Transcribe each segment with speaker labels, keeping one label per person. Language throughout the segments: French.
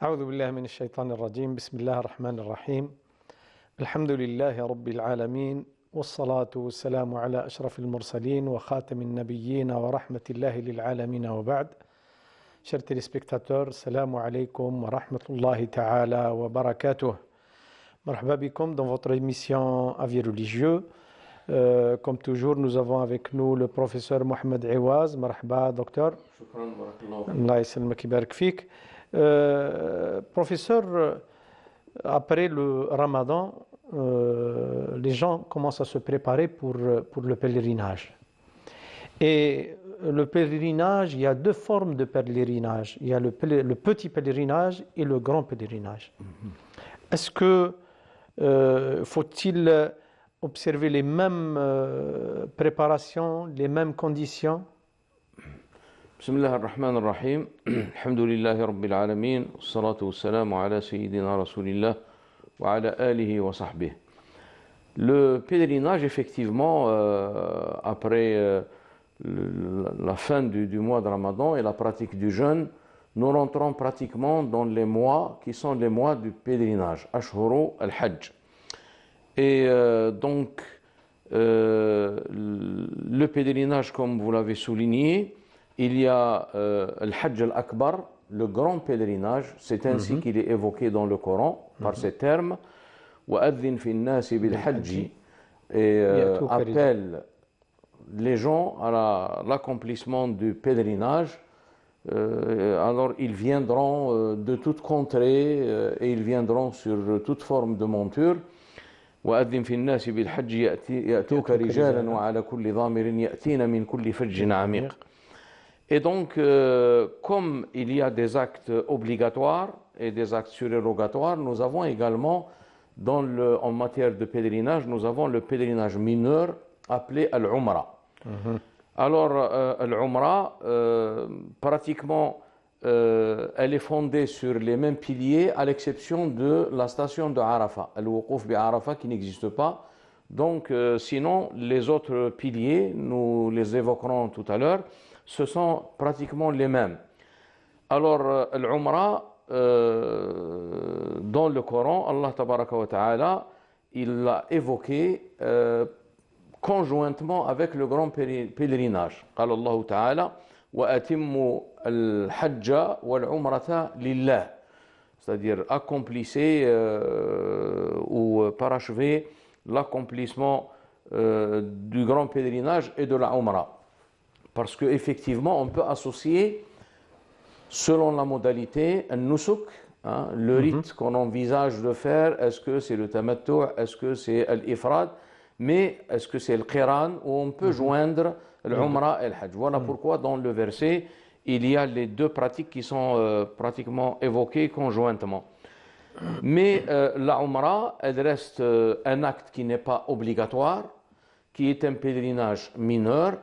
Speaker 1: أعوذ بالله من الشيطان الرجيم. بسم الله الرحمن الرحيم. الحمد لله رب العالمين، والصلاة والسلام على أشرف المرسلين وخاتم النبيين ورحمة الله للعالمين وبعد. Chers téléspectateurs, salam alaikum wa rahmatullahi ta'ala wa barakatuh. Marhaba bikum dans votre émission Avis religieux. Comme toujours, nous avons avec nous le professeur Mohamed Iwaz. Marhaba, docteur.
Speaker 2: Shukran, barakallah.
Speaker 1: Allah yassalmak yabarak fik. Professeur, après le Ramadan, les gens commencent à se préparer pour le pèlerinage. Et le pèlerinage, il y a deux formes de pèlerinage. Il y a le petit pèlerinage et le grand pèlerinage. Est-ce que faut-il observer les mêmes préparations, les mêmes conditions?
Speaker 2: Bismillah ar-Rahman ar-Rahim. Alhamdulillahi Rabbil Alamin. Salatu wassalamu ala Sayyidina Rasulillah wa ala alihi wa sahbihi. Le pèlerinage, effectivement, après la fin du mois de Ramadan et la pratique du jeûne, nous rentrons pratiquement dans les mois qui sont les mois du pèlerinage, Ashhuru al-Hajj. Et donc, le pèlerinage, comme vous l'avez souligné, il y a le Hajj al-Akbar, le grand pèlerinage, c'est ainsi qu'il est évoqué dans le Coran, par ces termes, وَأَذِّنْ فِي النَّاسِ بِالْحَجِّ, et appelle les gens à l'accomplissement du pèlerinage. Alors ils viendront de toute contrée et ils viendront sur toute forme de monture. وَأَذِّنْ فِي النَّاسِ بِالْحَجِّ يَأْتُوكَ رِجَالًا وَعَلَى كُلِّ ضَامِرٍ يَأْتِينَ مِنْ كُلِّ فَجٍّ عَمِيقٍ. Et donc, comme il y a des actes obligatoires et des actes surérogatoires, nous avons également, en matière de pèlerinage, nous avons le pèlerinage mineur appelé Al-Umra. Alors, Al-Umra, pratiquement, elle est fondée sur les mêmes piliers, à l'exception de la station de Arafat, Al-Wuquf bi Arafat, qui n'existe pas. Donc, sinon, les autres piliers, nous les évoquerons tout à l'heure, ce sont pratiquement les mêmes. Alors, l'Umra, dans le Coran, Allah tabaraka wa ta'ala, il l'a évoqué conjointement avec le grand pèlerinage. قال الله تعالى وَأَتِمُّوا الْحَجَّ وَالْعُمْرَةَ لِلَّهِ, c'est-à-dire accomplissez ou parachevez l'accomplissement du grand pèlerinage et de la Umrah. Parce qu'effectivement, on peut associer, selon la modalité, un nusuk, le rite qu'on envisage de faire. Est-ce que c'est le tamattu', est-ce que c'est l'ifrad, mais est-ce que c'est le qiran, où on peut joindre l'umrah et le hajj. Voilà pourquoi dans le verset, il y a les deux pratiques qui sont pratiquement évoquées conjointement. Mais la umrah, elle reste un acte qui n'est pas obligatoire, qui est un pèlerinage mineur,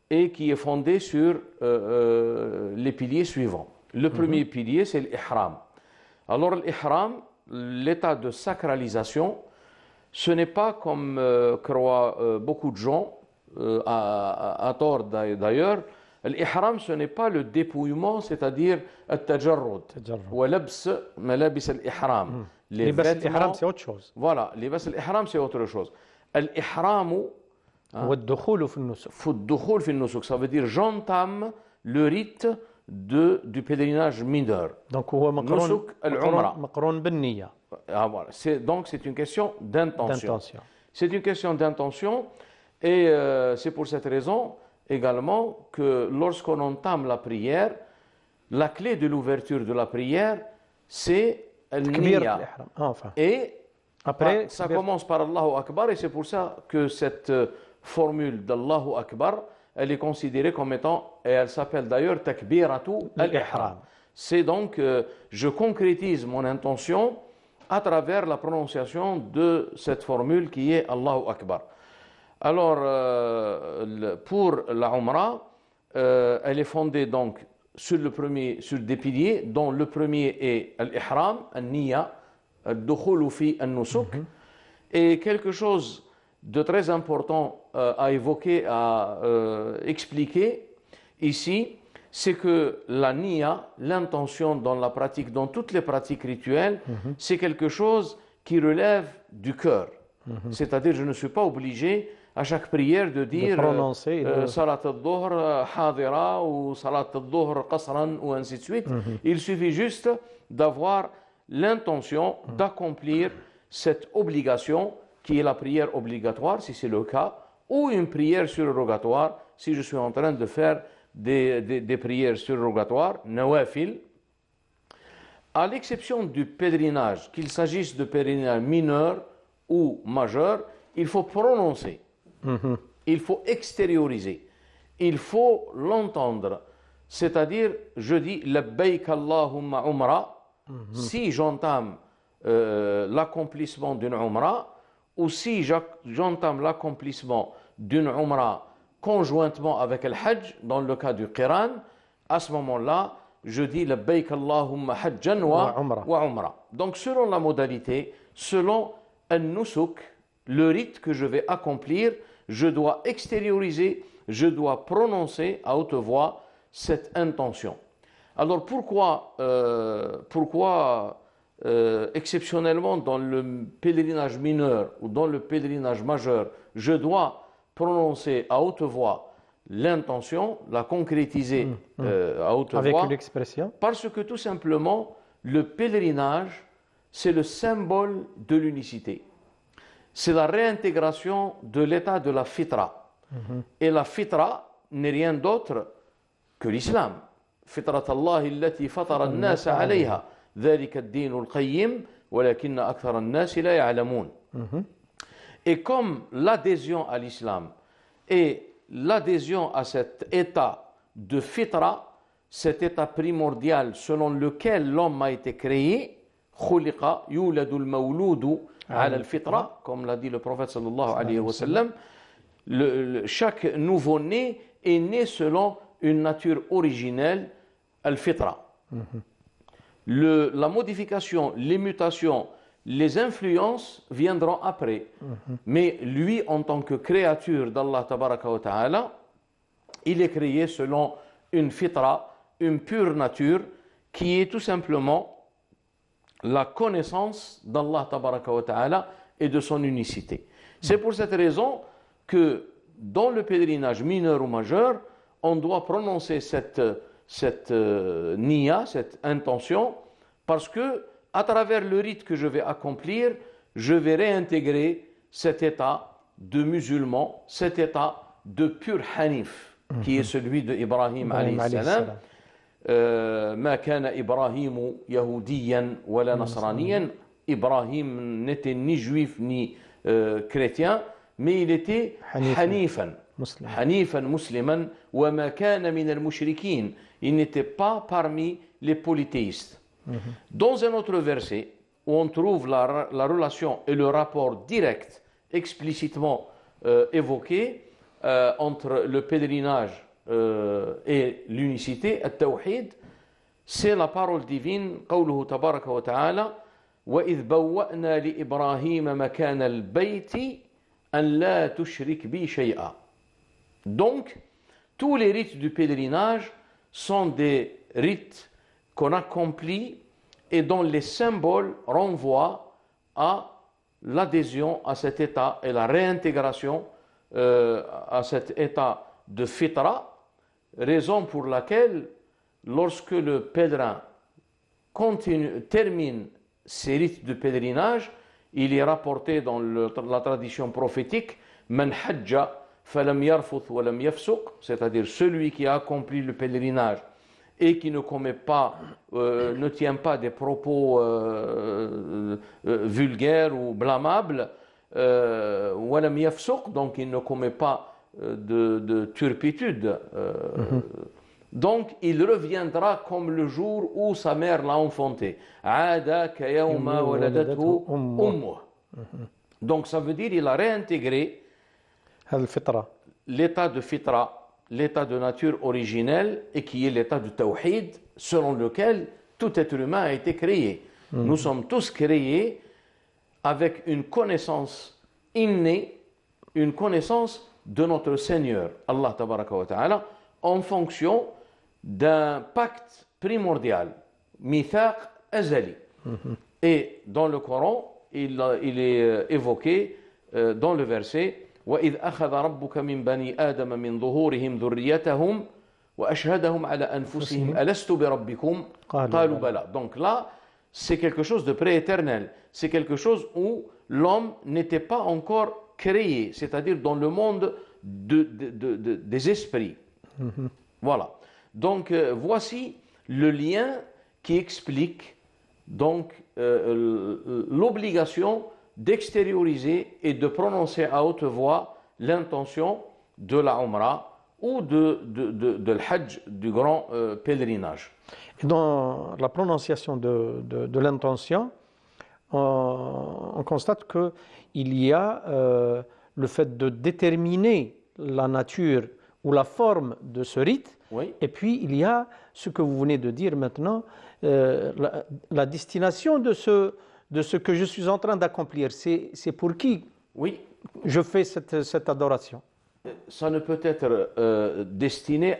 Speaker 2: et qui est fondé sur les piliers suivants. Le premier pilier, c'est l'ihram. Alors l'ihram, l'état de sacralisation, ce n'est pas comme croient beaucoup de gens, à tort d'ailleurs. L'ihram, ce n'est pas le dépouillement, c'est-à-dire التجرد ولبس ملابس الإحرام.
Speaker 1: Les vêtements, c'est autre chose.
Speaker 2: Voilà, libas al-ihram, c'est autre chose. Al-ihramu,
Speaker 1: والدخول في النسك.
Speaker 2: ça veut dire j'entame le rite du pèlerinage mineur.
Speaker 1: Donc هو مقرون بالنية.
Speaker 2: Voilà. Donc c'est une question d'intention. C'est une question d'intention, et c'est pour cette raison également que lorsqu'on entame la prière, la clé de l'ouverture de la prière, c'est al-niyya. Et après, ça commence par Allahu Akbar, et c'est pour ça que cette formule d'Allahu Akbar, elle est considérée comme étant, et elle s'appelle d'ailleurs Takbiratu al-Ihram. C'est donc, je concrétise mon intention à travers la prononciation de cette formule qui est Allahu Akbar. Alors, pour la Umrah, elle est fondée donc sur des piliers, dont le premier est l'Ihram, al-Niyya, al-Dukhulu fi al-Nusuk, et quelque chose de très important à évoquer, à expliquer ici, c'est que la niya, l'intention dans la pratique, dans toutes les pratiques rituelles, c'est quelque chose qui relève du cœur. C'est-à-dire, je ne suis pas obligé à chaque prière de dire
Speaker 1: prononcer,
Speaker 2: Salat al-Dhuhr hadira ou Salat al-Dhuhr qasran ou ainsi de suite. Il suffit juste d'avoir l'intention d'accomplir cette obligation qui est la prière obligatoire, si c'est le cas, ou une prière surrogatoire, si je suis en train de faire des prières surrogatoires, nawafil. À l'exception du pèlerinage, qu'il s'agisse de pèlerinage mineur ou majeur, il faut prononcer, il faut extérioriser, il faut l'entendre. C'est-à-dire, je dis labbaik Allahumma umra, si j'entame l'accomplissement d'une umra, ou si j'entame l'accomplissement d'une umra conjointement avec le hajj, dans le cas du qiran, à ce moment-là, je dis labbaik Allahumma hajjan wa umra. Donc, selon la modalité, selon un nusuk, le rite que je vais accomplir, je dois extérioriser, je dois prononcer à haute voix cette intention. Alors, pourquoi exceptionnellement dans le pèlerinage mineur ou dans le pèlerinage majeur, je dois prononcer à haute voix l'intention, la concrétiser à haute voix.
Speaker 1: Avec une expression.
Speaker 2: Parce que tout simplement, le pèlerinage, c'est le symbole de l'unicité. C'est la réintégration de l'état de la fitra. Et la fitra n'est rien d'autre que l'islam. Fitrat Allah allati fatara an-nas 'alayha. ذلك الدين القيم ولكن أكثر الناس لا يعلمون. Et comme l'adhésion à l'islam et l'adhésion à cet état de fitra, cet état primordial selon lequel l'homme a été créé, خُلِقَ يُولَدُ الْمَوْلُودُ عَلَى الْفِطْرَةِ, comme l'a dit le prophète sallallahu alayhi wa sallam, chaque nouveau-né est né selon une nature originelle, al-fitra. La modification, les mutations, les influences viendront après. Mais lui, en tant que créature d'Allah tabaraka wa ta'ala, il est créé selon une fitra, une pure nature, qui est tout simplement la connaissance d'Allah tabaraka wa ta'ala et de son unicité. C'est pour cette raison que dans le pèlerinage mineur ou majeur, on doit prononcer cette niya, cette intention, parce que à travers le rite que je vais accomplir, je vais réintégrer cet état de musulman, cet état de pur hanif, qui est celui de Ibrahim alayhi salam. Ma kana Ibrahim yahudiyan wala nasraniyan. Ibrahim n'était ni juif ni chrétien, mais il était hanifan. Hanifan musliman wa ma kana min al-mushrikin. Il n'était pas parmi les polythéistes. Dans un autre verset où on trouve la relation et le rapport direct, explicitement évoqué entre le pèlerinage et l'unicité, al-tawhid, c'est la parole divine, قوله تبارك وتعالى وإذ بوأنا لإبراهيم مكان البيت أن لا تشرك بي شيئا. Donc, tous les rites du pèlerinage sont des rites qu'on accomplit et dont les symboles renvoient à l'adhésion à cet état et la réintégration à cet état de fitra, raison pour laquelle lorsque le pèlerin termine ses rites de pèlerinage, il est rapporté dans la tradition prophétique man hajja falam yarfuth wa lam yafsuq, c'est-à-dire celui qui a accompli le pèlerinage et qui ne commet pas, ne tient pas des propos vulgaires ou blâmables, walam yafsuq, donc il ne commet pas de turpitude. Donc il reviendra comme le jour où sa mère l'a enfanté. Aada kayawma waladathu ummuh. Donc ça veut dire qu'il a réintégré l'état de fitra, l'état de nature originelle, et qui est l'état du tawhid, selon lequel tout être humain a été créé. Nous sommes tous créés avec une connaissance innée, une connaissance de notre Seigneur, Allah tabaraka wa ta'ala, en fonction d'un pacte primordial, mithaq azali. Et dans le Coran, il est évoqué dans le verset وَإِذْ أَخَذَ رَبُّكَ مِنْ بَنِي آدَمَ مِنْ ظُهُورِهِمْ ذُرِّيَّتَهُمْ وَأَشْهَدَهُمْ عَلَى أَنفُسِهِمْ أَلَسْتُ بِرَبِّكُمْ قَالُوا بَلَى. Donc là, c'est quelque chose de prééternel. C'est quelque chose où l'homme n'était pas encore créé, c'est-à-dire dans le monde des esprits. Voilà. Donc voici le lien qui explique donc l'obligation d'extérioriser et de prononcer à haute voix l'intention de la Umrah ou de l'Hajj, du grand pèlerinage.
Speaker 1: Et dans la prononciation de l'intention, on constate qu'il y a le fait de déterminer la nature ou la forme de ce rite,
Speaker 2: Oui.
Speaker 1: et puis il y a ce que vous venez de dire maintenant, la destination de ce que je suis en train d'accomplir. C'est pour qui
Speaker 2: Oui,
Speaker 1: je fais cette adoration.
Speaker 2: ça ne peut être destiné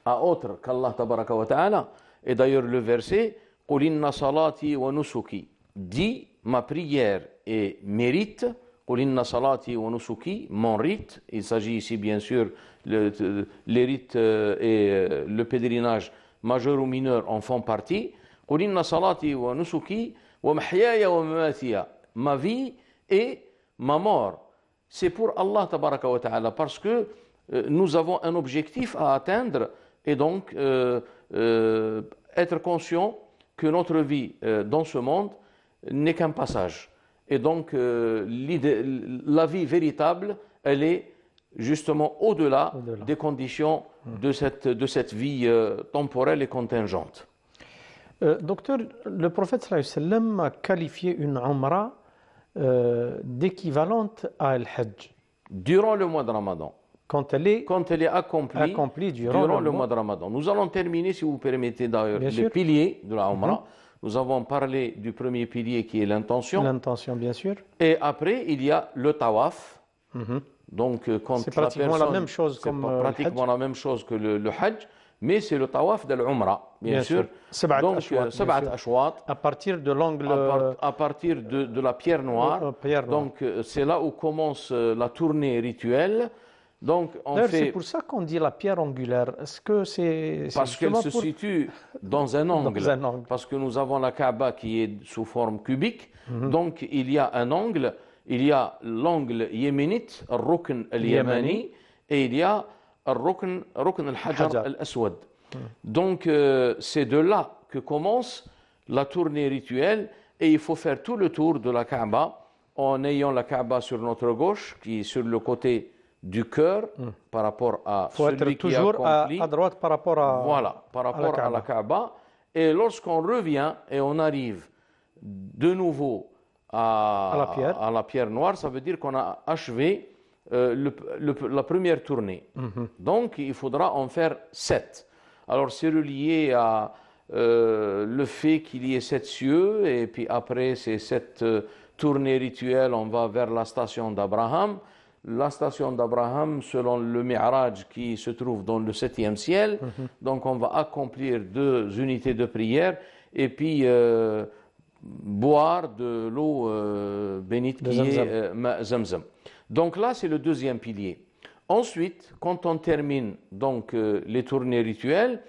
Speaker 2: à autre qu'Allah tabaraka wa ta'ala. Et d'ailleurs le verset قُلْ إِنَّ صَلَاتِي وَنُسُكِي dit ma prière et mes rites. قُلْ إِنَّ صَلَاتِي وَنُسُكِي, mon rite. Il s'agit ici bien sûr les rites et le pèlerinage majeur ou mineur en font partie. قُلْ إِنَّ صَلَاتِي وَنُسُكِي وَمَحْيَايَ وَمَمَاتِيَ, ma vie et ma mort. C'est pour Allah tabaraka wa ta'ala parce que nous avons un objectif à atteindre et donc être conscient que notre vie dans ce monde n'est qu'un passage. Et donc la vie véritable, elle est justement au-delà des conditions de cette vie temporelle et contingente.
Speaker 1: Docteur, le prophète sallallahu alayhi wa sallam a qualifié une umrah d'équivalente à Al-Hajj.
Speaker 2: Durant le mois de Ramadan,
Speaker 1: Quand elle est
Speaker 2: accomplie durant le mois de Ramadan. Nous allons terminer, si vous permettez d'ailleurs, les piliers de la Umrah. Nous avons parlé du premier pilier qui est l'intention.
Speaker 1: L'intention, bien sûr.
Speaker 2: Et après, il y a le tawaf. Donc, quand
Speaker 1: c'est pratiquement la même chose comme
Speaker 2: pratiquement la même chose que le Hajj, mais c'est le tawaf de l'Umrah, bien sûr. Donc, Sab'at Ashwat.
Speaker 1: À partir de l'angle.
Speaker 2: À partir de la pierre noire. Donc, c'est là où commence la tournée rituelle. Donc,
Speaker 1: c'est pour ça qu'on dit la pierre angulaire. Est-ce que c'est
Speaker 2: parce qu'elle se situe dans un angle. Parce que nous avons la Kaaba qui est sous forme cubique. Donc, il y a un angle. Il y a l'angle yéménite, Rukn al-Yamani, et il y a Rukn al-Hajar al-Aswad. Donc, c'est de là que commence la tournée rituelle. Et il faut faire tout le tour de la Kaaba en ayant la Kaaba sur notre gauche, qui est sur le côté du cœur par rapport à celui qui a accompli.
Speaker 1: À droite par rapport à
Speaker 2: voilà, par rapport à la Kaaba. Et lorsqu'on revient et on arrive de nouveau à la pierre noire, ça veut dire qu'on a achevé la première tournée. Donc il faudra en faire 7. Alors c'est relié à le fait qu'il y ait 7 cieux, et puis après ces 7 tournées rituelles, on va vers la station d'Abraham. La station d'Abraham, selon le Mi'raj qui se trouve dans le 7e ciel. Donc on va accomplir 2 unités de prière et puis boire de l'eau bénite qui est Zamzam. Donc là, c'est le deuxième pilier. Ensuite, quand on termine donc les tournées rituelles,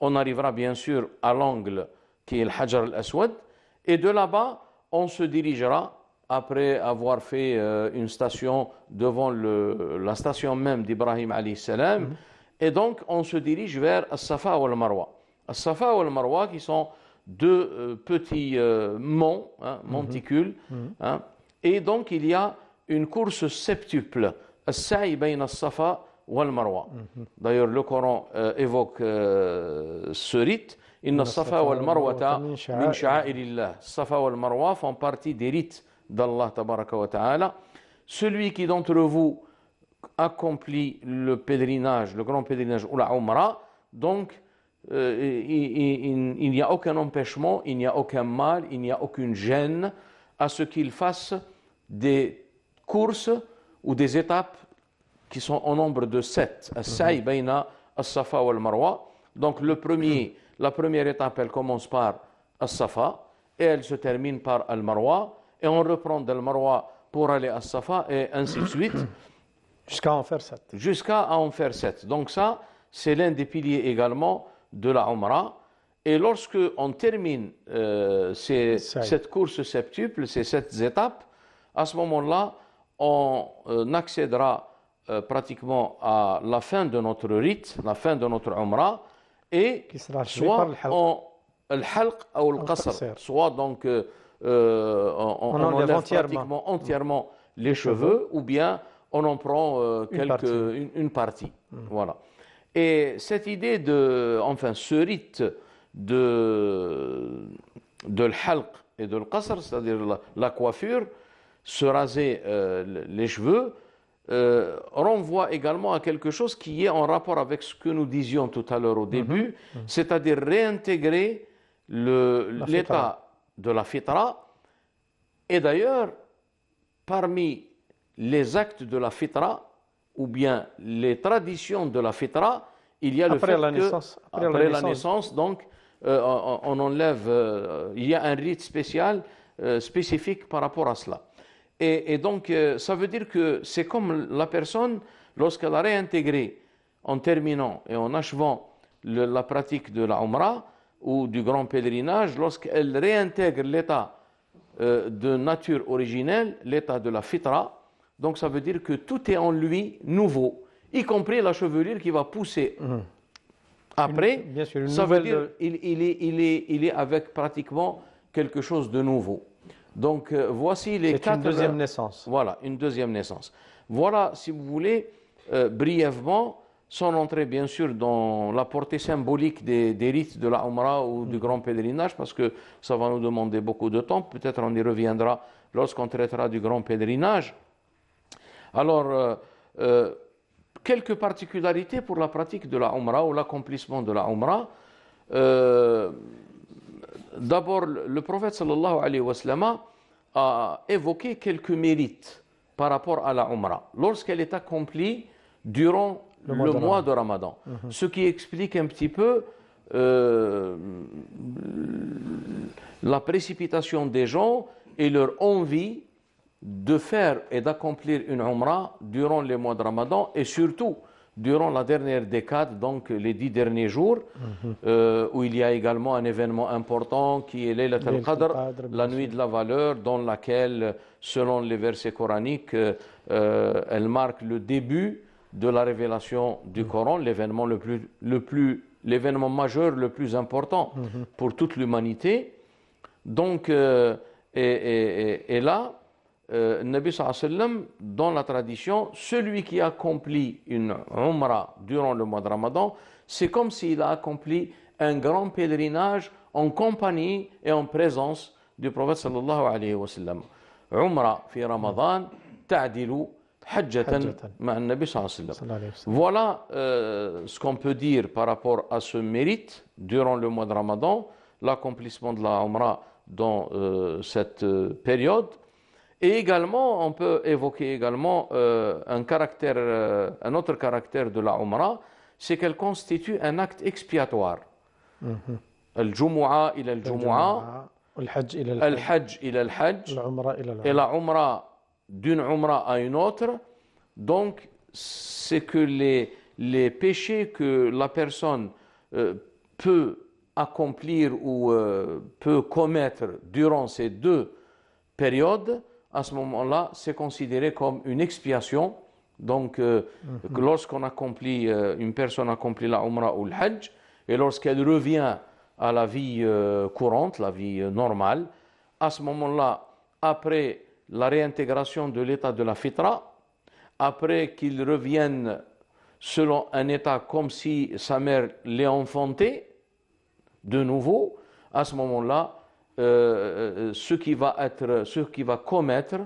Speaker 2: on arrivera bien sûr à l'angle qui est le Hajar al-Aswad, et de là-bas, on se dirigera après avoir fait une station devant la station même d'Ibrahim alayhi salam, et donc on se dirige vers As-Safa ou Al-Marwa. As-Safa ou Al-Marwa qui sont 2 petits monts, monticules, et donc il y a une course septuple, As-Sa'i bayna As-Safa ou Al-Marwa. D'ailleurs le Coran évoque ce rite. Inna As-Safa ou Al-Marwata min sha'airillah. As-Safa ou Al-Marwa font partie des rites d'Allah tabaraka wa ta'ala. Celui qui d'entre vous accomplit le pèlerinage, le grand pèlerinage ou la Umrah, donc il n'y a aucun empêchement, il n'y a aucun mal, il n'y a aucune gêne à ce qu'il fasse des courses ou des étapes qui sont au nombre de 7. As-Sa'i bayna as-Safa wal Marwa. Donc la première étape, elle commence par As-Safa et elle se termine par Al-Marwa. Et on reprend d'Al-Marwa pour aller à As-Safa et ainsi de suite.
Speaker 1: Jusqu'à en faire 7.
Speaker 2: Jusqu'à en faire 7. Donc ça, c'est l'un des piliers également de la Umrah. Et lorsque on termine cette course septuple, ces 7 étapes, à ce moment-là, on accédera pratiquement à la fin de notre rite, la fin de notre Umrah, et soit al-halq ou al-qasr, soit donc on enlève pratiquement entièrement les cheveux, ou bien on en prend une partie. Voilà. Et cette idée ce rite de l'halq et de l'qasr, c'est-à-dire la coiffure, se raser les cheveux, renvoie également à quelque chose qui est en rapport avec ce que nous disions tout à l'heure au début, c'est-à-dire réintégrer l'état de la fitra. Et d'ailleurs, parmi les actes de la fitra, ou bien les traditions de la fitra, il y a le fait qu'après la naissance, donc, on enlève, il y a un rite spécifique par rapport à cela. Et donc, ça veut dire que c'est comme la personne, lorsqu'elle a réintégré, en terminant et en achevant la pratique de la Umrah ou du grand pèlerinage, lorsqu'elle réintègre l'état de nature originelle, l'état de la fitra, donc ça veut dire que tout est en lui nouveau, y compris la chevelure qui va pousser. Après, ça veut dire il est avec pratiquement quelque chose de nouveau. Donc voici les 4.
Speaker 1: C'est une deuxième naissance.
Speaker 2: Voilà, une deuxième naissance. Voilà, si vous voulez, brièvement, sans entrer bien sûr dans la portée symbolique des rites de la Umrah ou du grand pèlerinage, parce que ça va nous demander beaucoup de temps. Peut-être on y reviendra lorsqu'on traitera du grand pèlerinage. Alors, quelques particularités pour la pratique de la Umrah ou l'accomplissement de la Umrah. D'abord, le prophète sallallahu alayhi wa sallam a évoqué quelques mérites par rapport à la Umrah lorsqu'elle est accomplie durant le mois de Ramadan. Ce qui explique un petit peu la précipitation des gens et leur envie de faire et d'accomplir une Umrah durant les mois de Ramadan et surtout durant la dernière décade, donc les 10 derniers jours, où il y a également un événement important qui est Laylat al-Qadr, la nuit de la valeur, dans laquelle, selon les versets coraniques, elle marque le début de la révélation du Coran, l'événement l'événement majeur le plus important pour toute l'humanité. Donc, et là, Nabi sallallahu alayhi wa sallam, dans la tradition, celui qui accomplit une Umrah durant le mois de Ramadan, c'est comme s'il a accompli un grand pèlerinage en compagnie et en présence du prophète sallallahu alayhi wa sallam. Umrah fi Ramadan ta'dilu hajjatan ma'a Nabi sallallahu alayhi wa sallam. Voilà ce qu'on peut dire par rapport à ce mérite durant le mois de Ramadan, l'accomplissement de la Umrah dans cette période. Et également, on peut évoquer également un autre caractère de la Umrah, c'est qu'elle constitue un acte expiatoire. Al-Jumu'a ila al-Jumu'a, Al-Hajj ila al-Hajj, et la Umrah d'une Umrah à une autre. Donc, c'est que les péchés que la personne peut accomplir ou peut commettre durant ces deux périodes, à ce moment-là, c'est considéré comme une expiation. Donc, lorsqu'on accomplit, une personne accomplit la Umrah ou le Hajj, et lorsqu'elle revient à la vie courante, la vie normale, à ce moment-là, après la réintégration de l'état de la fitra, après qu'il revienne selon un état comme si sa mère l'ait enfanté, de nouveau, à ce moment-là, ce qui va commettre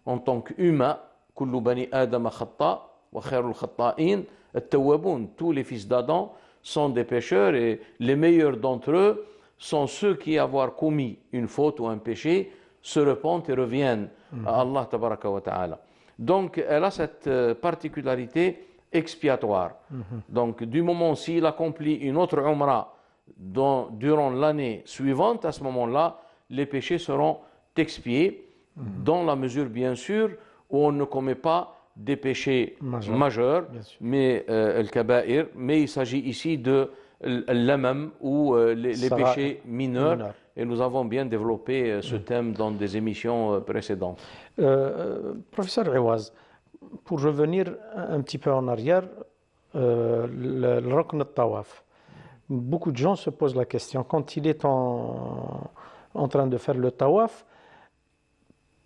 Speaker 2: en tant qu'humain, kullu bani Adam khata wa khairul khata'in at-tawwabun, tous les fils d'Adam sont des pécheurs et les meilleurs d'entre eux sont ceux qui, avoir commis une faute ou un péché, se repentent et reviennent à Allah tabaraka wa ta'ala. Donc elle a cette particularité expiatoire. Donc, du moment s'il accomplit une autre Umrah durant l'année suivante, à ce moment-là, les péchés seront expiés, dans la mesure, bien sûr, où on ne commet pas des péchés majeurs, mais al-kaba'ir, mais il s'agit ici de l'amam ou les péchés mineurs. Et nous avons bien développé ce thème dans des émissions précédentes.
Speaker 1: Professeur Iwaz, pour revenir un petit peu en arrière, le rukn al-tawaf. Beaucoup de gens se posent la question, quand il est en train de faire le tawaf,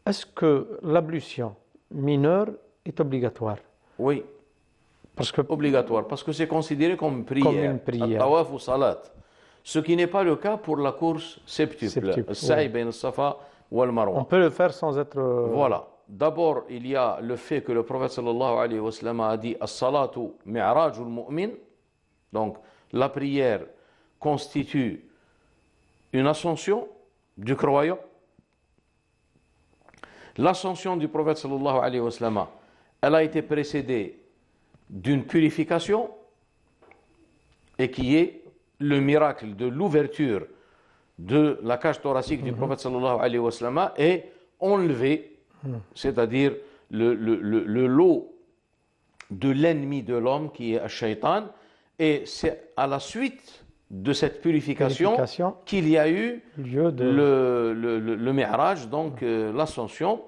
Speaker 1: est-ce que l'ablution mineure est obligatoire?
Speaker 2: Oui, obligatoire, parce que c'est considéré comme une prière. Tawaf ou salat. Ce qui n'est pas le cas pour la course septuple. Sa'i bayn al-Safa wal Marwa.
Speaker 1: On peut le faire sans être...
Speaker 2: Voilà. D'abord, il y a le fait que le prophète sallallahu alayhi wa sallam a dit as-salatu mi'rajul mu'min. Donc, la prière constitue une ascension du croyant. L'ascension du prophète sallallahu alayhi wa sallam, elle a été précédée d'une purification et qui est le miracle de l'ouverture de la cage thoracique du prophète sallallahu alayhi wa sallam est enlevé, c'est-à-dire le lot de l'ennemi de l'homme qui est Ash-Shaytan, et c'est à la suite de cette purification qu'il y a eu le Mi'raj, donc l'ascension,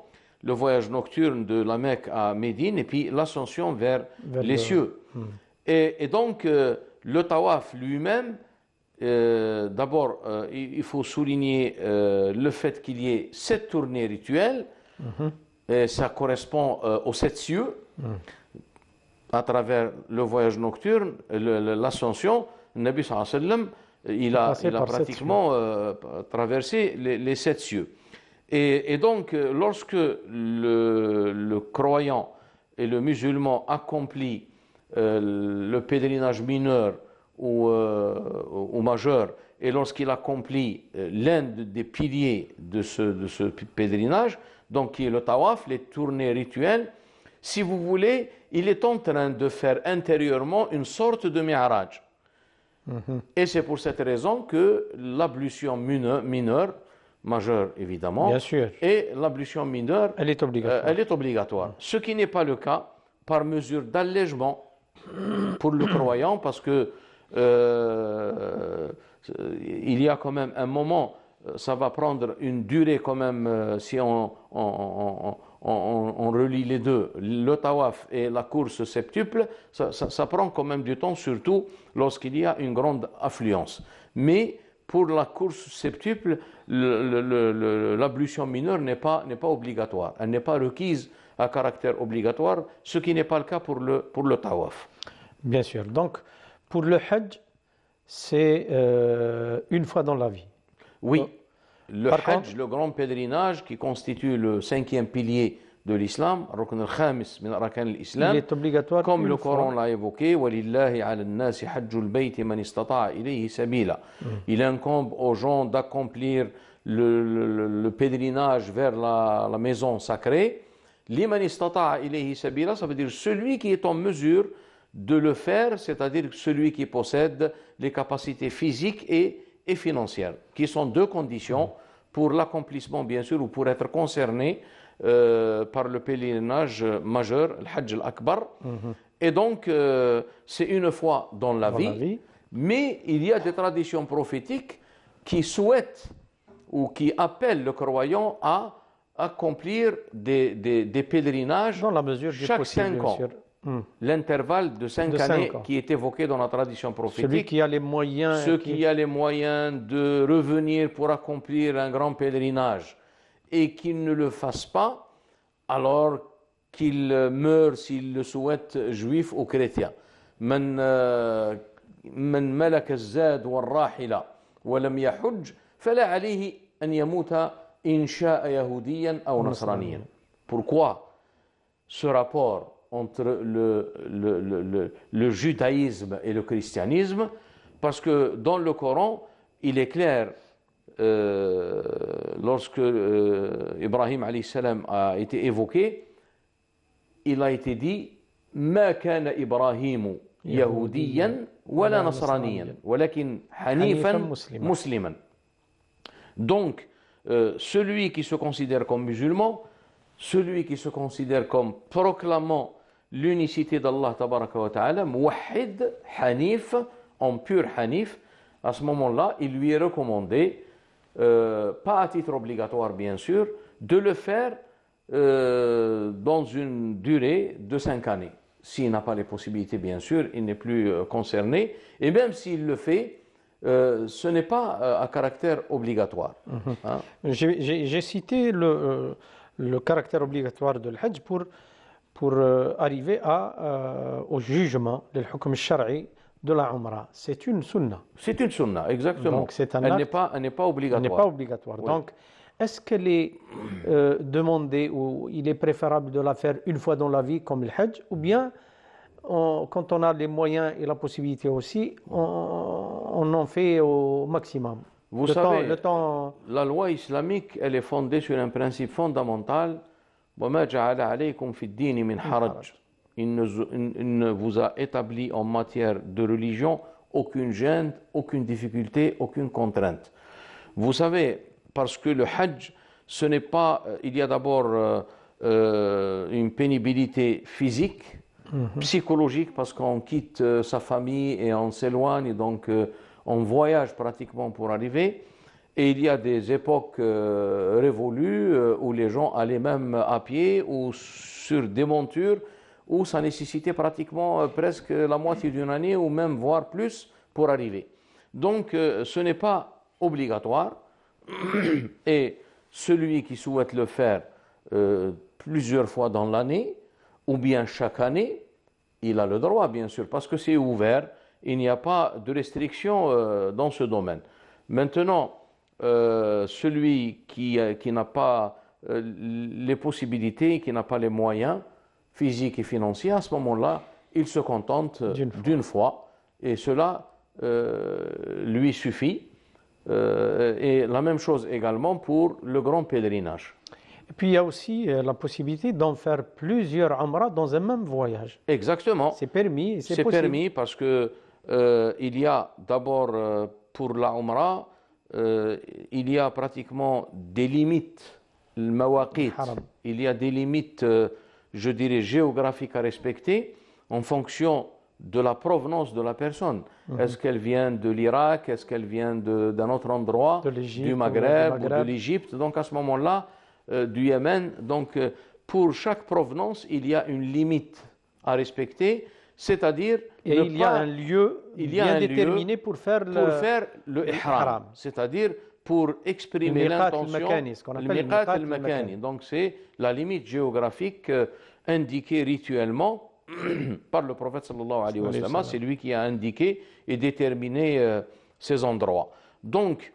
Speaker 2: le voyage nocturne de la Mecque à Médine, et puis l'ascension vers les cieux. Et donc, le tawaf lui-même, d'abord, il faut souligner le fait qu'il y ait 7 tournées rituelles, et ça correspond aux 7 cieux, à travers le voyage nocturne, l'ascension. Le Nabi sallallahu alayhi wa sallam, il a pratiquement traversé les 7 cieux. Et donc, lorsque le croyant et le musulman accomplit le pèlerinage mineur ou majeur, et lorsqu'il accomplit l'un des piliers de ce pèlerinage, donc qui est le tawaf, les tournées rituelles, si vous voulez, il est en train de faire intérieurement une sorte de mi'raj. Et c'est pour cette raison que l'ablution mineure, majeure évidemment,
Speaker 1: bien sûr,
Speaker 2: et l'ablution mineure,
Speaker 1: elle est obligatoire.
Speaker 2: Ce qui n'est pas le cas par mesure d'allègement pour le croyant, parce que il y a quand même un moment, ça va prendre une durée quand même, si on relie les deux, le tawaf et la course septuple, ça prend quand même du temps, surtout lorsqu'il y a une grande affluence. Mais pour la course septuple, l'ablution mineure n'est pas obligatoire. Elle n'est pas requise à caractère obligatoire, ce qui n'est pas le cas pour le tawaf.
Speaker 1: Bien sûr. Donc, pour le hajj, c'est une fois dans la vie.
Speaker 2: Oui. Le hajj, le grand pèlerinage qui constitue le 5e pilier de l'islam, Rukn al-Khamis min arkan al-Islam,
Speaker 1: il est obligatoire
Speaker 2: comme le Coran l'a évoqué, وَلِلَّهِ عَلَى النَّاسِ حَجُّ الْبَيْتِ مَنِ اسْتَطَاعَ إِلَيْهِ سَبِيلًا. Il incombe aux gens d'accomplir le pèlerinage vers la maison sacrée. لِمَنِ اسْتَطَاعَ إِلَيْهِ سَبِيلًا, ça veut dire celui qui est en mesure de le faire, c'est-à-dire celui qui possède les capacités physiques et financières, qui sont 2 conditions pour l'accomplissement, bien sûr, ou pour être concerné par le pèlerinage majeur, le Hajj al-Akbar. Et donc, c'est une fois dans la vie, mais il y a des traditions prophétiques qui souhaitent ou qui appellent le croyant à accomplir des pèlerinages
Speaker 1: dans la mesure
Speaker 2: chaque 5 ans. L'intervalle de 5 années qui est évoqué dans la tradition prophétique.
Speaker 1: Celui qui a les moyens.
Speaker 2: Ceux qui a les moyens de revenir pour accomplir un grand pèlerinage et qu'il ne le fasse pas, alors qu'il meure, s'il le souhaite, juif ou chrétien. من ملك الزاد والراحلة ولم يحج فلا عليه أن يموت إن شاء يهوديا أو نصرانيا. Pourquoi ce rapport entre le judaïsme et le christianisme? Parce que dans le Coran, il est clair, lorsque Ibrahim alayhi salam a été évoqué, il a été dit ما كان إبراهيم يهوديا ولا نصرانيا ولكن حنيفا مسلما. Donc, celui qui se considère comme musulman, celui qui se considère comme proclamant l'unicité d'Allah tabaraka wa ta'ala, muwahhid, hanif, en pur hanif, à ce moment-là, il lui est recommandé, pas à titre obligatoire bien sûr, de le faire dans une durée de 5 années. S'il n'a pas les possibilités, bien sûr, il n'est plus concerné. Et même s'il le fait, ce n'est pas à caractère obligatoire. Hein?
Speaker 1: J'ai cité le caractère obligatoire de l'Hajj pour arriver au jugement, le hukm al-shar'i de la Umrah. C'est une sunna.
Speaker 2: C'est une sunna, exactement.
Speaker 1: Donc, c'est un
Speaker 2: elle
Speaker 1: acte,
Speaker 2: n'est pas obligatoire.
Speaker 1: Elle n'est pas obligatoire.
Speaker 2: Oui.
Speaker 1: Donc, est-ce qu'elle est demandée ou il est préférable de la faire une fois dans la vie comme le Hajj, ou bien quand on a les moyens et la possibilité aussi, on en fait au maximum?
Speaker 2: Vous savez, la loi islamique, elle est fondée sur un principe fondamental. وَمَا جَعَلَ عَلَيْكُمْ فِي الدِّينِ مِنْ حَرَجٍ. Il ne vous a établi en matière de religion aucune gêne, aucune difficulté, aucune contrainte. Vous savez, parce que le Hajj, ce n'est pas... Il y a d'abord une pénibilité physique, psychologique, parce qu'on quitte sa famille et on s'éloigne, donc on voyage pratiquement pour arriver. Et il y a des époques révolues où les gens allaient même à pied ou sur des montures, où ça nécessitait pratiquement presque la moitié d'une année ou même voire plus pour arriver. Donc ce n'est pas obligatoire et celui qui souhaite le faire plusieurs fois dans l'année ou bien chaque année, il a le droit bien sûr parce que c'est ouvert, il n'y a pas de restriction dans ce domaine. Maintenant, celui qui n'a pas les possibilités, qui n'a pas les moyens physiques et financiers, à ce moment-là, il se contente d'une fois et cela lui suffit. Et la même chose également pour le grand pèlerinage.
Speaker 1: Et puis il y a aussi la possibilité d'en faire plusieurs Umrah dans un même voyage.
Speaker 2: Exactement.
Speaker 1: C'est permis et c'est
Speaker 2: possible.
Speaker 1: C'est
Speaker 2: permis parce que il y a d'abord pour la Umrah, il y a pratiquement des limites, le mawaqit. Il y a des limites, je dirais, géographiques à respecter en fonction de la provenance de la personne. Est-ce qu'elle vient de l'Irak? Est-ce qu'elle vient d'un autre endroit, du Maghreb ou de l'Égypte? Donc à ce moment-là, du Yémen. Donc pour chaque provenance, il y a une limite à respecter, c'est-à-dire
Speaker 1: il y a un lieu bien déterminé pour faire
Speaker 2: le ihram, c'est-à-dire pour exprimer l'intention, le miqat al-makani. Donc c'est la limite géographique indiquée rituellement par le prophète sallallahu alayhi wa sallam. C'est lui qui a indiqué et déterminé ces endroits. Donc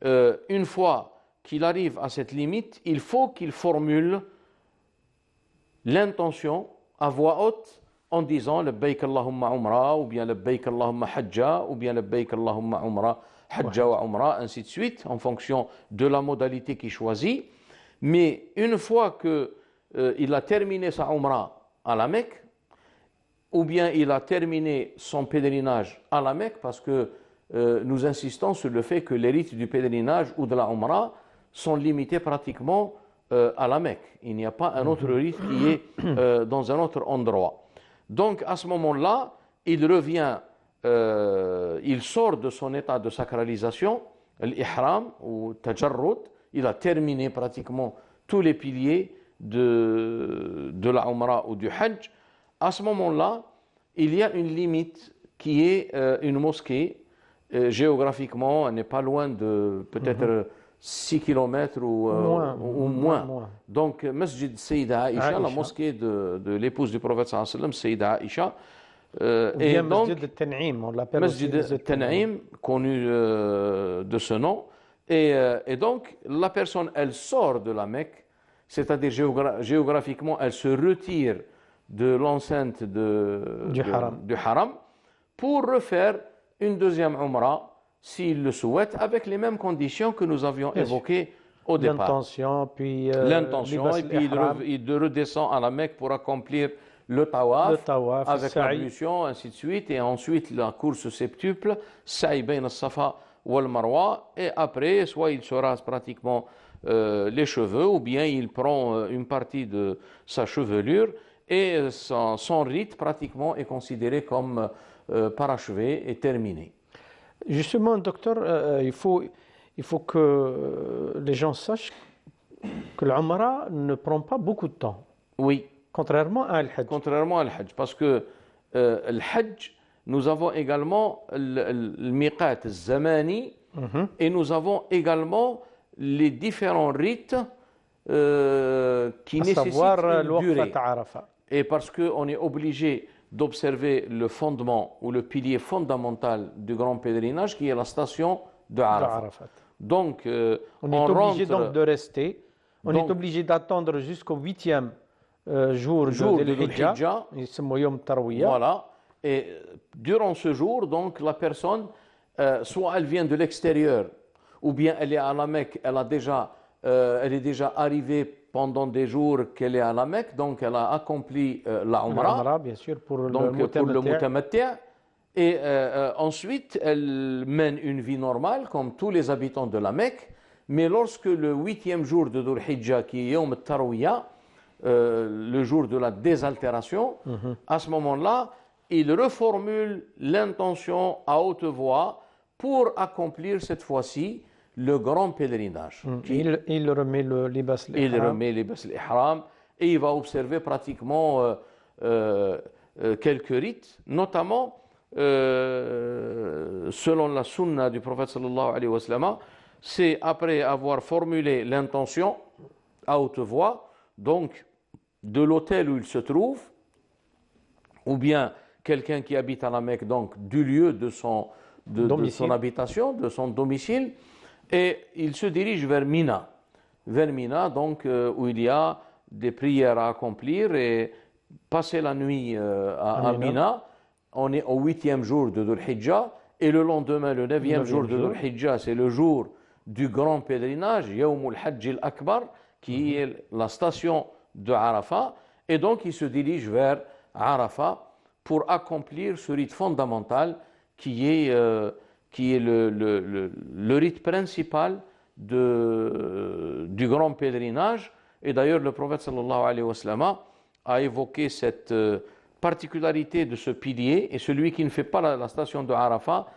Speaker 2: une fois qu'il arrive à cette limite, il faut qu'il formule l'intention à voix haute en disant labbayk Allahumma umra ou bien labbayk Allahumma hajja ou bien labbayk Allahumma umra hajja wa umra, ainsi de suite, en fonction de la modalité qu'il choisit. Mais une fois qu'il a terminé sa umra à la Mecque, ou bien il a terminé son pèlerinage à la Mecque, parce que nous insistons sur le fait que les rites du pèlerinage ou de la umra sont limités pratiquement à la Mecque. Il n'y a pas un autre rite qui est dans un autre endroit. Donc à ce moment-là, il revient, il sort de son état de sacralisation, l'ihram ou tajarrud, il a terminé pratiquement tous les piliers de la umra ou du hajj. À ce moment-là, il y a une limite qui est une mosquée. Géographiquement, elle n'est pas loin de peut-être 6 km ou moins. Donc, Masjid Sayyida Aïcha, la mosquée de l'épouse du prophète sallallahu alayhi wa sallam, Sayyida Aïcha.
Speaker 1: Et donc, Masjid al-Tan'im, on l'appelle
Speaker 2: Masjid al-Tan'im, connu de ce nom. Et donc, la personne, elle sort de la Mecque, c'est-à-dire géographiquement, elle se retire de l'enceinte du haram pour refaire une deuxième umrah, s'il le souhaite, avec les mêmes conditions que nous avions évoquées au départ.
Speaker 1: L'intention, puis
Speaker 2: l'intention, et puis il redescend à la Mecque pour accomplir le tawaf,
Speaker 1: tawaf,
Speaker 2: avec
Speaker 1: le sa'i.
Speaker 2: l'ablution, ainsi de suite, et ensuite la course septuple, sa'i bayn al-safa wal marwa, et après, soit il se rase pratiquement les cheveux, ou bien il prend une partie de sa chevelure, et son rite pratiquement est considéré comme parachevé et terminé.
Speaker 1: Justement, docteur, il faut que les gens sachent que l'Umrah ne prend pas beaucoup de temps,
Speaker 2: Oui,
Speaker 1: contrairement à Al-Hajj.
Speaker 2: contrairement à l'Hajj, parce que le Hajj, nous avons également le miqat zamani, et nous avons également les différents rites qui
Speaker 1: À
Speaker 2: nécessitent
Speaker 1: savoir
Speaker 2: une durée.
Speaker 1: l'Waqfat Arafat.
Speaker 2: Et parce qu'on est obligé d'observer le fondement ou le pilier fondamental du grand pèlerinage qui est la station de Arafat.
Speaker 1: Arafat.
Speaker 2: Donc,
Speaker 1: On est obligé donc
Speaker 2: rentre
Speaker 1: de rester. On
Speaker 2: donc-
Speaker 1: est obligé d'attendre jusqu'au 8e jour
Speaker 2: jour
Speaker 1: de
Speaker 2: de
Speaker 1: Dhul Hijjah.
Speaker 2: Dhul-Hijjah.
Speaker 1: Et c'est Yom Tarwiyah.
Speaker 2: Voilà. Et durant ce jour, donc, la personne, soit elle vient de l'extérieur, ou bien elle est à la Mecque, elle est déjà arrivée pendant des jours qu'elle est à la Mecque, donc elle a accompli la Umrah.
Speaker 1: L'Umrah, bien sûr, pour le
Speaker 2: Donc pour le
Speaker 1: Mutamatti'.
Speaker 2: mutamatti', et ensuite elle mène une vie normale comme tous les habitants de la Mecque, mais lorsque le 8e jour de Dhul Hijjah, qui est Yom Tarwiyah, le jour de la désaltération, à ce moment-là, il reformule l'intention à haute voix pour accomplir cette fois-ci le grand pèlerinage.
Speaker 1: Il remet le libas
Speaker 2: Il
Speaker 1: l'ihram.
Speaker 2: remet les bas l'ihram et il va observer pratiquement quelques rites, notamment selon la sunna du prophète sallallahu alayhi wa sallam, c'est après avoir formulé l'intention à haute voix, donc de l'hôtel où il se trouve, ou bien quelqu'un qui habite à la Mecque, donc du lieu de son habitation, de son domicile, et il se dirige vers Mina, donc où il y a des prières à accomplir, et passer la nuit à Mina. On est au 8e jour de Dhul Hijjah, et le lendemain, le 9e jour de Dhul Hijjah, c'est le jour du grand pèlerinage, Yawmul Hajj al-Akbar, qui est la station de Arafat, et donc il se dirige vers Arafat pour accomplir ce rite fondamental qui est le rite principal du grand pèlerinage. Et d'ailleurs, le prophète sallallahu alayhi wa sallam a évoqué cette particularité de ce pilier, et celui qui ne fait pas la station de Arafat,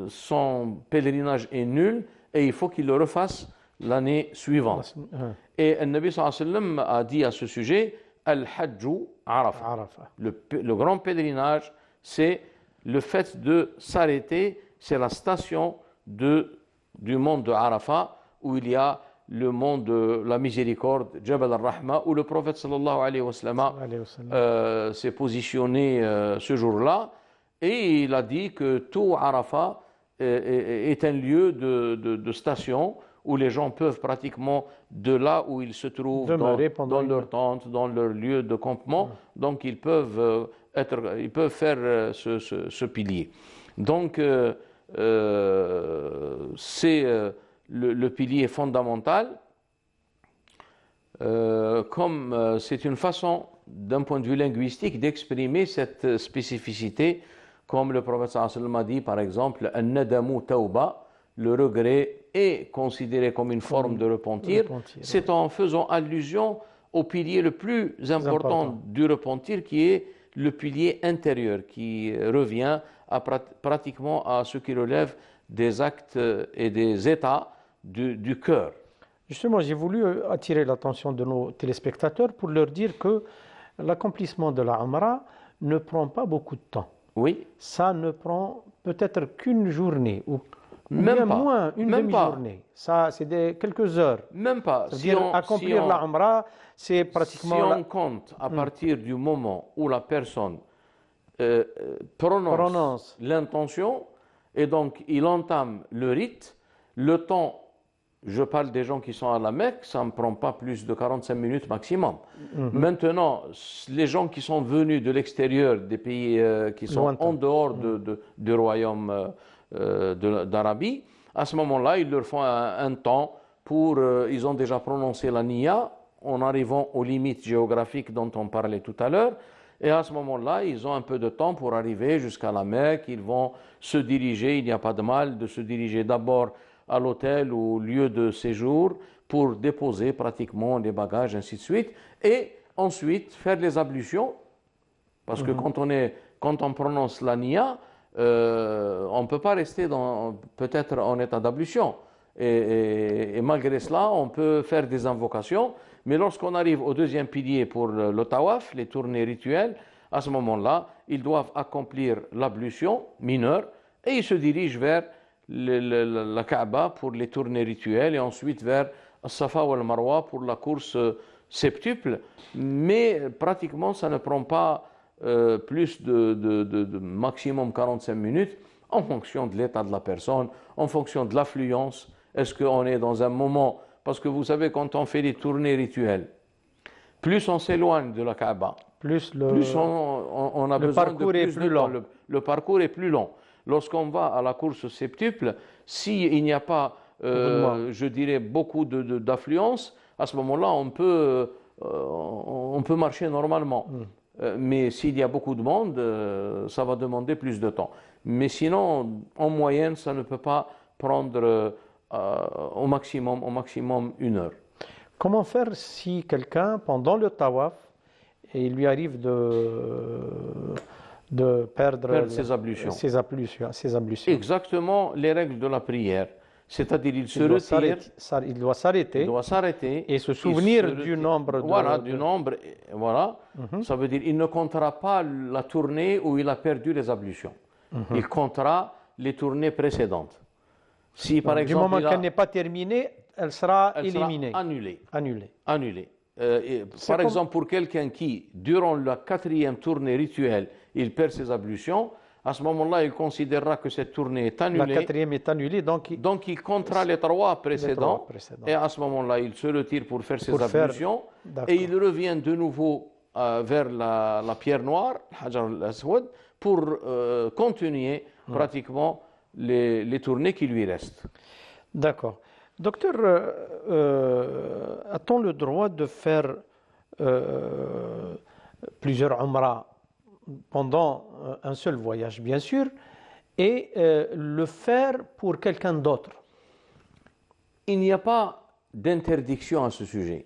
Speaker 2: son pèlerinage est nul, et il faut qu'il le refasse l'année suivante. Et le Nabi sallallahu alayhi wa sallam a dit à ce sujet, Al-Hajju Arafat. Le grand pèlerinage, c'est le fait de s'arrêter, c'est la station du mont de Arafat, où il y a le mont de la miséricorde, Jabal al-Rahma, où le prophète sallallahu alayhi wa sallam s'est positionné ce jour-là, et il a dit que tout Arafat est un lieu de station où les gens peuvent pratiquement, de là où ils se trouvent, dans leur tente, dans leur lieu de campement, donc ils peuvent faire ce pilier. Donc c'est le pilier fondamental, comme c'est une façon, d'un point de vue linguistique, d'exprimer cette spécificité, comme le prophète sallallahu alayhi wa sallam a dit, par exemple, An-nadamu tawba, le regret est considéré comme une forme de repentir. C'est en faisant allusion au pilier le plus important du repentir, qui est le pilier intérieur, qui revient pratiquement à ce qui relève des actes et des états du cœur.
Speaker 1: Justement, j'ai voulu attirer l'attention de nos téléspectateurs pour leur dire que l'accomplissement de la Umrah ne prend pas beaucoup de temps.
Speaker 2: Oui.
Speaker 1: Ça ne prend peut-être qu'une journée, ou
Speaker 2: même
Speaker 1: bien
Speaker 2: pas.
Speaker 1: moins, une demi-journée. Ça, c'est quelques heures.
Speaker 2: Même pas.
Speaker 1: C'est-à-dire accomplir la Umrah, c'est pratiquement...
Speaker 2: Si on compte à partir du moment où la personne prononce l'intention, et donc il entame le rite, le temps, je parle des gens qui sont à la Mecque, ça ne prend pas plus de 45 minutes maximum. Maintenant, les gens qui sont venus de l'extérieur, des pays qui sont en dehors du royaume d'Arabie, à ce moment-là, ils leur font un temps pour... ils ont déjà prononcé la niya en arrivant aux limites géographiques dont on parlait tout à l'heure, Et à ce moment-là, ils ont un peu de temps pour arriver jusqu'à la Mecque. Ils vont se diriger, il n'y a pas de mal de se diriger d'abord à l'hôtel ou lieu de séjour pour déposer pratiquement les bagages, ainsi de suite. Et ensuite, faire les ablutions. Parce que quand on prononce la niya, on ne peut pas rester peut-être en état d'ablution. Et malgré cela, on peut faire des invocations. Mais lorsqu'on arrive au deuxième pilier pour le tawaf, les tournées rituelles, à ce moment-là, ils doivent accomplir l'ablution mineure et ils se dirigent vers la Kaaba pour les tournées rituelles et ensuite vers Safa ou al-Marwa pour la course septuple. Mais pratiquement, ça ne prend pas plus de maximum 45 minutes en fonction de l'état de la personne, en fonction de l'affluence. Est-ce qu'on est dans un moment... Parce que vous savez, quand on fait des tournées rituelles, plus on s'éloigne de la Kaaba, plus on a besoin de plus de temps. Le parcours est plus long. Lorsqu'on va à la course septuple, s'il n'y a pas, je dirais, beaucoup d'affluence, à ce moment-là, on peut marcher normalement. Mais s'il y a beaucoup de monde, ça va demander plus de temps. Mais sinon, en moyenne, ça ne peut pas prendre au maximum 1 heure.
Speaker 1: Comment faire si quelqu'un, pendant le tawaf, il lui arrive de perdre
Speaker 2: ses ablutions.
Speaker 1: Ses ablutions.
Speaker 2: Exactement les règles de la prière. C'est-à-dire, il se retire.
Speaker 1: Il doit s'arrêter et se souvenir du nombre.
Speaker 2: Du nombre. Voilà. Ça veut dire qu'il ne comptera pas la tournée où il a perdu les ablutions. Il comptera les tournées précédentes. Si, par exemple,
Speaker 1: du moment qu'elle n'est pas terminée, elle sera éliminée.
Speaker 2: Annulée. Par exemple, pour quelqu'un qui, durant la 4e tournée rituelle, il perd ses ablutions, à ce moment-là, il considérera que cette tournée est annulée.
Speaker 1: La 4e est annulée, donc
Speaker 2: il comptera les 3 précédents. Et à ce moment-là, il se retire pour faire ses ablutions. Et il revient de nouveau vers la pierre noire, Hajar al-Aswad, pour continuer pratiquement les tournées qui lui restent.
Speaker 1: D'accord. Docteur, a-t-on le droit de faire plusieurs umrah pendant un seul voyage, bien sûr, et le faire pour quelqu'un d'autre?
Speaker 2: Il n'y a pas d'interdiction à ce sujet.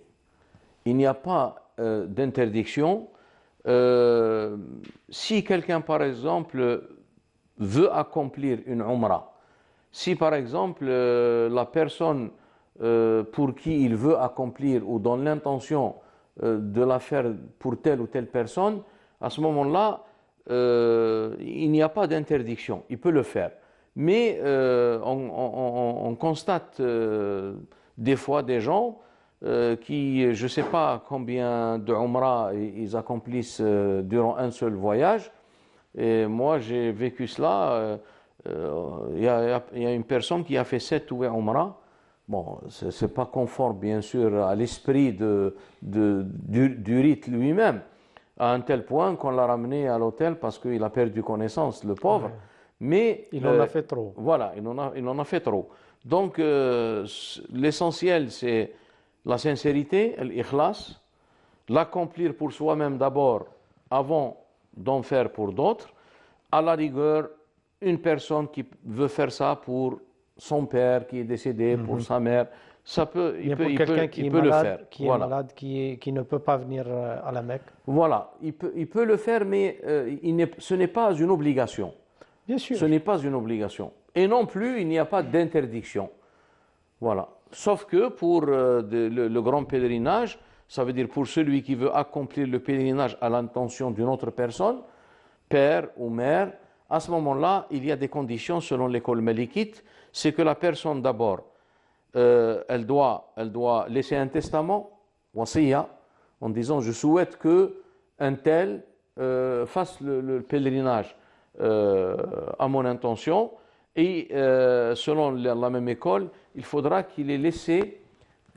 Speaker 2: Il n'y a pas d'interdiction. Si quelqu'un, par exemple, veut accomplir une umrah, si par exemple la personne pour qui il veut accomplir ou dans l'intention de la faire pour telle ou telle personne, à ce moment-là, il n'y a pas d'interdiction, il peut le faire. Mais on constate des fois des gens qui, je ne sais pas combien de umrah ils accomplissent durant un seul voyage. Et moi, j'ai vécu cela. Il y a une personne qui a fait 7 ou 8 umrah. Bon, ce n'est pas conforme, bien sûr, à l'esprit du rite lui-même, à un tel point qu'on l'a ramené à l'hôtel parce qu'il a perdu connaissance, le pauvre. Ouais. Mais
Speaker 1: il en a fait trop.
Speaker 2: Voilà, il en a fait trop. Donc, l'essentiel, c'est la sincérité, l'ikhlas, l'accomplir pour soi-même d'abord, avant d'en faire pour d'autres. À la rigueur, une personne qui veut faire ça pour son père qui est décédé, pour sa mère, il peut le faire.
Speaker 1: Qui est malade, qui ne peut pas venir à la Mecque.
Speaker 2: Voilà, il peut le faire, mais ce n'est pas une obligation.
Speaker 1: Bien sûr.
Speaker 2: Ce n'est pas une obligation. Et non plus, il n'y a pas d'interdiction. Voilà. Sauf que pour le grand pèlerinage, ça veut dire pour celui qui veut accomplir le pèlerinage à l'intention d'une autre personne, père ou mère, à ce moment-là, il y a des conditions selon l'école malikite. C'est que la personne d'abord, elle doit laisser un testament, wasiya, en disant je souhaite que un tel fasse le pèlerinage à mon intention. Et selon la même école, il faudra qu'il ait laissé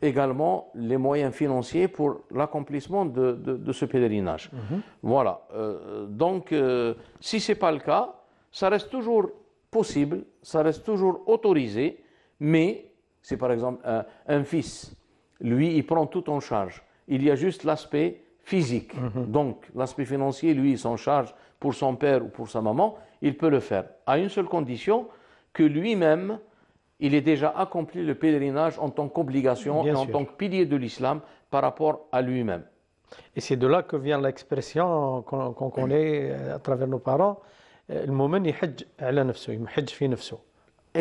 Speaker 2: également les moyens financiers pour l'accomplissement de ce pèlerinage. Voilà. Donc, si ce n'est pas le cas, ça reste toujours possible, ça reste toujours autorisé, mais si par exemple un fils, lui, il prend tout en charge, il y a juste l'aspect physique. Donc, l'aspect financier, lui, il s'en charge pour son père ou pour sa maman, il peut le faire. À une seule condition, que lui-même, il ait déjà accompli le pèlerinage en tant qu'obligation et en tant que pilier de l'islam par rapport à lui-même.
Speaker 1: Et c'est de là que vient l'expression qu'on connaît à travers nos parents, المؤمن يحج على نفسه يحج في نفسه.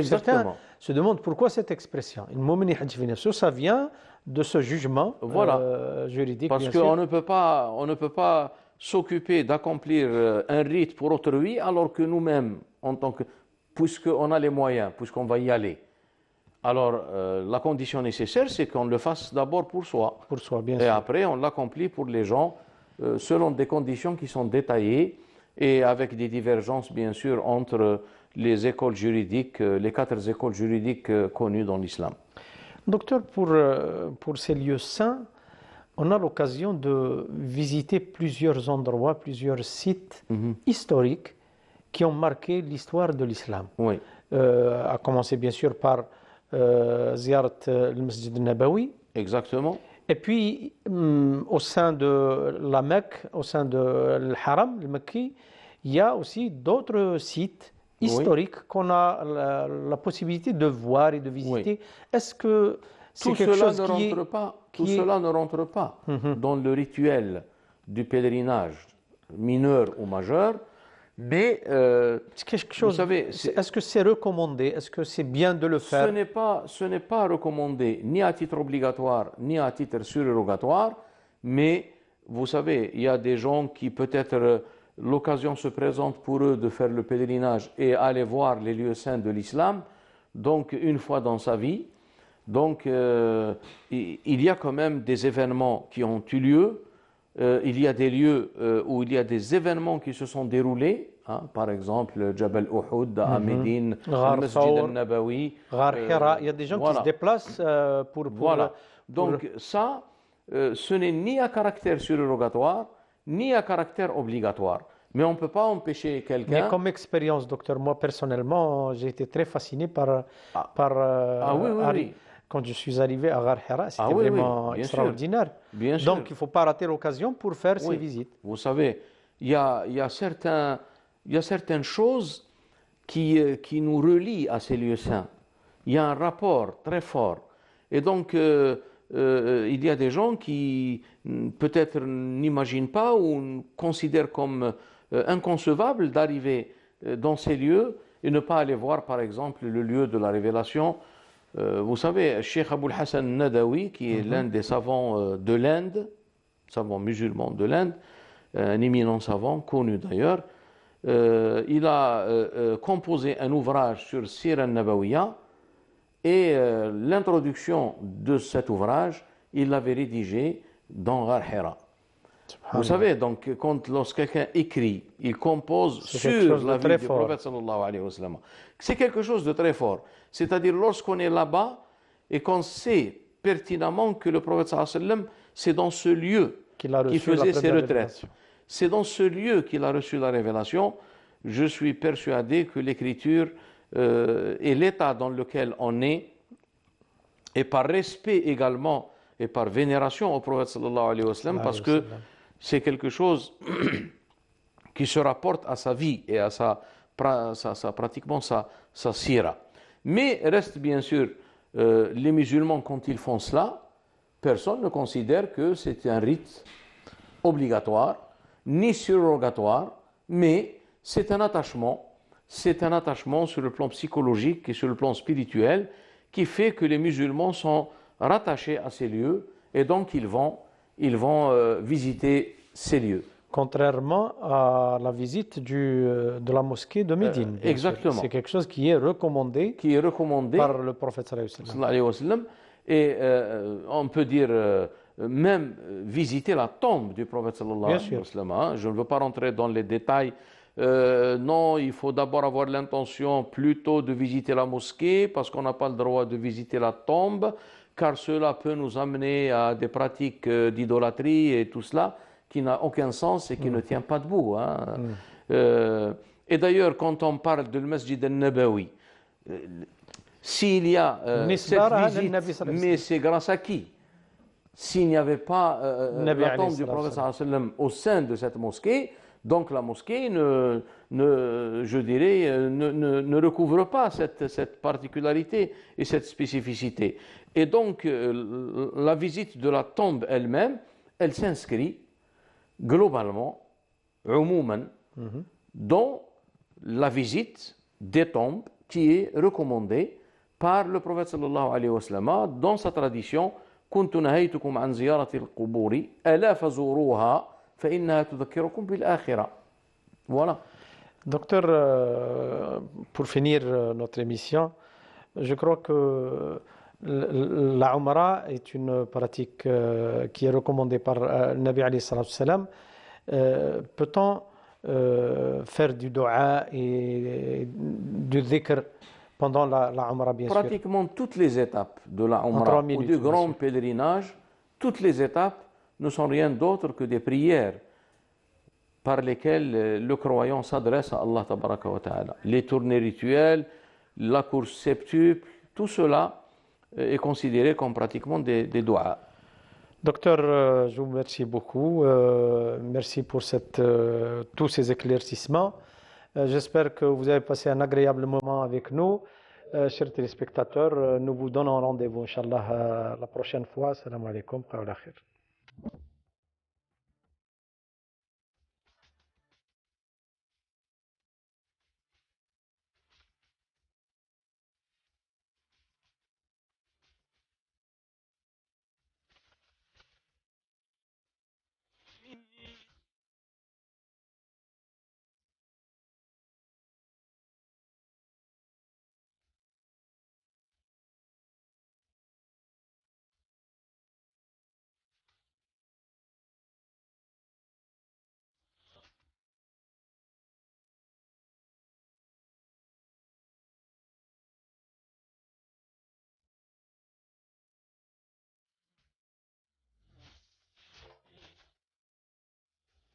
Speaker 1: Certains se demandent pourquoi cette expression. المؤمن يحج في نفسه, ça vient de ce jugement juridique.
Speaker 2: Parce qu'on ne peut pas s'occuper d'accomplir un rite pour autrui alors que nous-mêmes, puisqu'on a les moyens, puisqu'on va y aller. Alors, la condition nécessaire, c'est qu'on le fasse d'abord pour soi.
Speaker 1: Pour soi, bien
Speaker 2: sûr. Et
Speaker 1: sûr.
Speaker 2: Après, on l'accomplit pour les gens selon des conditions qui sont détaillées et avec des divergences, bien sûr, entre les écoles juridiques, les 4 écoles juridiques connues dans l'islam.
Speaker 1: Docteur, pour ces lieux saints, on a l'occasion de visiter plusieurs endroits, plusieurs sites historiques qui ont marqué l'histoire de l'islam.
Speaker 2: Oui.
Speaker 1: À commencer bien sûr par Ziyarat al-Masjid al-Nabawi.
Speaker 2: Exactement.
Speaker 1: Et puis, au sein de la Mecque, au sein de l'Haram, le Mekki, il y a aussi d'autres sites historiques qu'on a la possibilité de voir et de visiter. Est-ce que c'est quelque chose
Speaker 2: Tout cela ne rentre pas dans le rituel du pèlerinage mineur ou majeur, mais
Speaker 1: quelque chose, vous savez, est-ce que c'est recommandé? Est-ce que c'est bien de le faire?
Speaker 2: Ce n'est pas recommandé ni à titre obligatoire ni à titre surérogatoire, mais vous savez, il y a des gens qui peut-être l'occasion se présente pour eux de faire le pèlerinage et aller voir les lieux saints de l'islam, donc une fois dans sa vie. Donc il y a quand même des événements qui ont eu lieu, il y a des lieux où il y a des événements qui se sont déroulés, par exemple Jabal Uhud à Médine, le Masjid al-Nabawi,
Speaker 1: Ghar Hira, il y a des gens qui se déplacent pour
Speaker 2: voilà. Donc ça, ce n'est ni à caractère surérogatoire, ni à caractère obligatoire. Mais on ne peut pas empêcher quelqu'un...
Speaker 1: Mais comme expérience, docteur, moi personnellement, j'ai été très fasciné par
Speaker 2: oui.
Speaker 1: Quand je suis arrivé à Ghar Hira, c'était vraiment extraordinaire.
Speaker 2: Bien sûr.
Speaker 1: Donc il ne faut pas rater l'occasion pour faire ces visites.
Speaker 2: Vous savez, il y a certaines choses qui nous relient à ces lieux saints. Il y a un rapport très fort. Et donc, il y a des gens qui peut-être n'imaginent pas ou considèrent comme inconcevable d'arriver dans ces lieux et ne pas aller voir, par exemple, le lieu de la révélation. Vous savez, Cheikh Aboul Hassan Nadawi, qui est l'un des savants de l'Inde, savant musulman de l'Inde, un éminent savant, connu d'ailleurs, il a composé un ouvrage sur Sira al-Nabawiya et l'introduction de cet ouvrage, il l'avait rédigé dans Ghar Hira. Vous savez, donc, lorsque quelqu'un écrit, il compose sur la vie du prophète sallallahu alayhi wa sallam. C'est quelque chose de très fort. C'est-à-dire, lorsqu'on est là-bas et qu'on sait pertinemment que le prophète sallallahu alayhi wa sallam, c'est dans ce lieu qu'il faisait ses retraites. C'est dans ce lieu qu'il a reçu la révélation. Je suis persuadé que l'écriture et l'état dans lequel on est, et par respect également, et par vénération au prophète sallallahu alayhi wa sallam, parce que c'est quelque chose qui se rapporte à sa vie et à pratiquement sa sira. Mais reste bien sûr, les musulmans, quand ils font cela, personne ne considère que c'est un rite obligatoire, ni surrogatoire, mais c'est un attachement sur le plan psychologique et sur le plan spirituel qui fait que les musulmans sont rattachés à ces lieux et donc ils vont visiter ces lieux.
Speaker 1: Contrairement à la visite de la mosquée de Médine.
Speaker 2: Exactement.
Speaker 1: C'est quelque chose qui est recommandé par le prophète sallallahu alayhi wa sallam.
Speaker 2: Et on peut dire même visiter la tombe du prophète sallallahu alayhi wa sallam. Je ne veux pas rentrer dans les détails. Non, il faut d'abord avoir l'intention plutôt de visiter la mosquée parce qu'on n'a pas le droit de visiter la tombe, car cela peut nous amener à des pratiques d'idolâtrie et tout cela qui n'a aucun sens et qui ne tient pas debout. Et d'ailleurs, quand on parle de Masjid al-Nabawi, s'il y a cette visite, mais c'est grâce à qui? s'il n'y avait pas
Speaker 1: Nabi
Speaker 2: la
Speaker 1: alayhi
Speaker 2: tombe du
Speaker 1: salatu
Speaker 2: prophète
Speaker 1: wassalam.
Speaker 2: sallallahu alayhi wa sallam au sein de cette mosquée, donc la mosquée je dirais, ne recouvre pas cette particularité et cette spécificité. Et donc, la visite de la tombe elle-même, elle s'inscrit globalement, umouman, dans la visite des tombes qui est recommandée par le prophète sallallahu alayhi wa sallam dans sa tradition. كنت نهيتكم عن زيارة القبور ألا فزوروها فإنها تذكركم بالآخرة. Voilà.
Speaker 1: Docteur, pour finir notre émission, je crois que la Umrah est une pratique qui est recommandée par Nabi alayhi salatu wassalam. Peut-on faire du dua et du dhikr pendant la Umrah, bien sûr?
Speaker 2: Pratiquement toutes les étapes de la
Speaker 1: En 3
Speaker 2: Umrah ou
Speaker 1: minutes,
Speaker 2: du
Speaker 1: bien
Speaker 2: grand
Speaker 1: sûr.
Speaker 2: pèlerinage, toutes les étapes ne sont rien d'autre que des prières par lesquelles le croyant s'adresse à Allah tabaraka wa ta'ala. Les tournées rituelles, la course septuple, tout cela est considéré comme pratiquement des doigts.
Speaker 1: Docteur, je vous remercie beaucoup. Merci pour tous ces éclaircissements. J'espère que vous avez passé un agréable moment avec nous. Chers téléspectateurs, nous vous donnons rendez-vous, Inch'Allah, la prochaine fois. Salam alaikum. Wa ala khair.